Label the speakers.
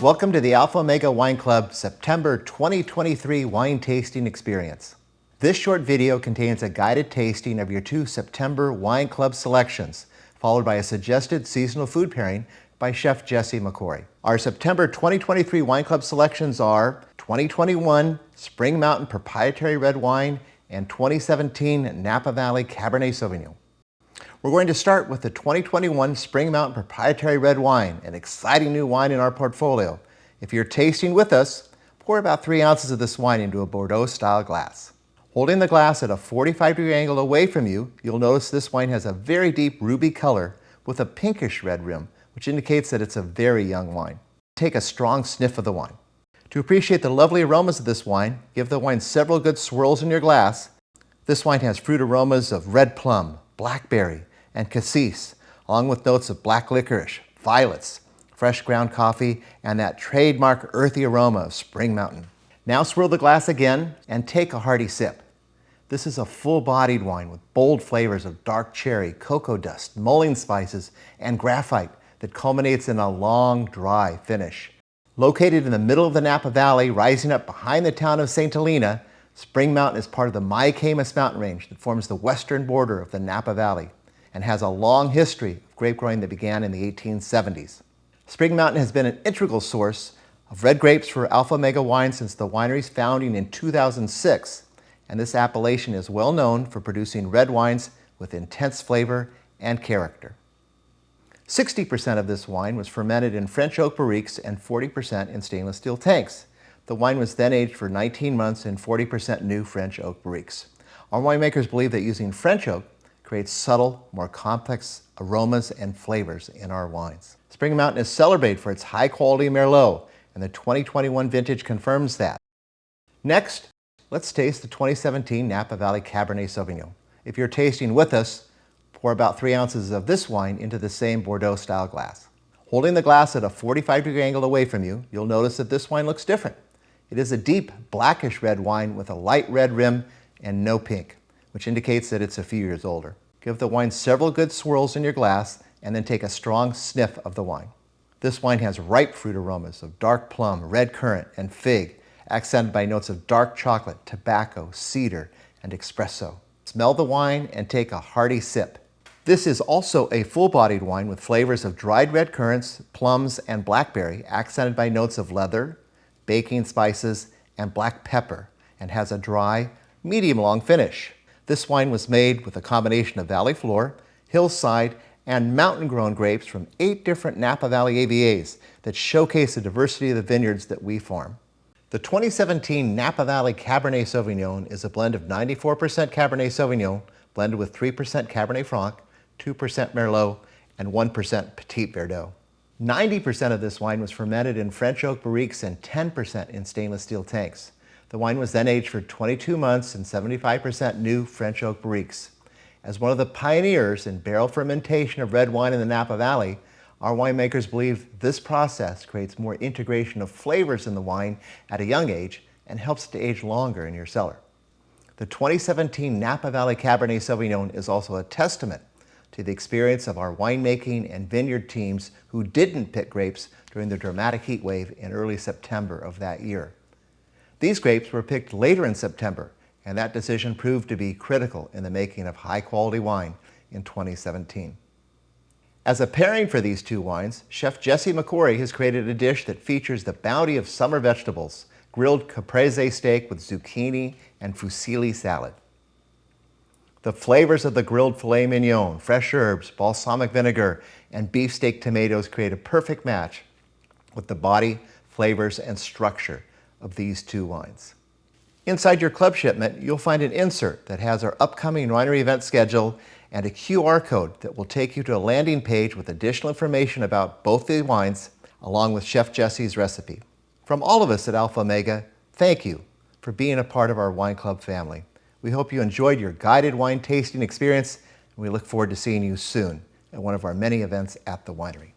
Speaker 1: welcome to the Alpha Omega Wine Club September 2023 wine tasting experience. This short video contains a guided tasting of your two September Wine Club selections, followed by a suggested seasonal food pairing by Chef Jesse McCory. Our September 2023 Wine Club selections are 2021 Spring Mountain Proprietary Red Wine and 2017 Napa Valley Cabernet Sauvignon. We're going to start with the 2021 Spring Mountain Proprietary Red Wine, an exciting new wine in our portfolio. If you're tasting with us, pour about 3 ounces of this wine into a Bordeaux-style glass. Holding the glass at a 45-degree angle away from you, you'll notice this wine has a very deep ruby color with a pinkish red rim, which indicates that it's a very young wine. Take a strong sniff of the wine. To appreciate the lovely aromas of this wine, give the wine several good swirls in your glass. This wine has fruit aromas of red plum, blackberry, and cassis, along with notes of black licorice, violets, fresh ground coffee, and that trademark earthy aroma of Spring Mountain. Now swirl the glass again and take a hearty sip. This is a full-bodied wine with bold flavors of dark cherry, cocoa dust, mulling spices, and graphite that culminates in a long, dry finish. Located in the middle of the Napa Valley, rising up behind the town of St. Helena, Spring Mountain is part of the Miamis mountain range that forms the western border of the Napa Valley and has a long history of grape growing that began in the 1870s. Spring Mountain has been an integral source of red grapes for Alpha Omega wine since the winery's founding in 2006, and this appellation is well known for producing red wines with intense flavor and character. 60% of this wine was fermented in French oak barriques and 40% in stainless steel tanks. The wine was then aged for 19 months in 40% new French oak barriques. Our winemakers believe that using French oak creates subtle, more complex aromas and flavors in our wines. Spring Mountain is celebrated for its high-quality Merlot, and the 2021 vintage confirms that. Next, let's taste the 2017 Napa Valley Cabernet Sauvignon. If you're tasting with us, pour about 3 ounces of this wine into the same Bordeaux-style glass. Holding the glass at a 45-degree angle away from you, you'll notice that this wine looks different. It is a deep, blackish red wine with a light red rim and no pink, which indicates that it's a few years older. Give the wine several good swirls in your glass and then take a strong sniff of the wine. This wine has ripe fruit aromas of dark plum, red currant, and fig, accented by notes of dark chocolate, tobacco, cedar, and espresso. Smell the wine and take a hearty sip. This is also a full-bodied wine with flavors of dried red currants, plums, and blackberry, accented by notes of leather, baking spices, and black pepper, and has a dry, medium-long finish. This wine was made with a combination of Valley Floor, Hillside, and mountain-grown grapes from 8 different Napa Valley AVAs that showcase the diversity of the vineyards that we farm. The 2017 Napa Valley Cabernet Sauvignon is a blend of 94% Cabernet Sauvignon blended with 3% Cabernet Franc, 2% Merlot, and 1% Petit Verdot. 90% of this wine was fermented in French oak barriques and 10% in stainless steel tanks. The wine was then aged for 22 months in 75% new French oak barriques. As one of the pioneers in barrel fermentation of red wine in the Napa Valley, our winemakers believe this process creates more integration of flavors in the wine at a young age and helps it to age longer in your cellar. The 2017 Napa Valley Cabernet Sauvignon is also a testament to the experience of our winemaking and vineyard teams who didn't pick grapes during the dramatic heat wave in early September of that year. These grapes were picked later in September, and that decision proved to be critical in the making of high-quality wine in 2017. As a pairing for these two wines, Chef Jesse McCory has created a dish that features the bounty of summer vegetables, grilled caprese steak with zucchini and fusilli salad. The flavors of the grilled filet mignon, fresh herbs, balsamic vinegar, and beefsteak tomatoes create a perfect match with the body, flavors, and structure of these two wines. Inside your club shipment, you'll find an insert that has our upcoming winery event schedule and a QR code that will take you to a landing page with additional information about both the wines, along with Chef Jesse's recipe. From all of us at Alpha Omega, thank you for being a part of our wine club family. We hope you enjoyed your guided wine tasting experience, and we look forward to seeing you soon at one of our many events at the winery.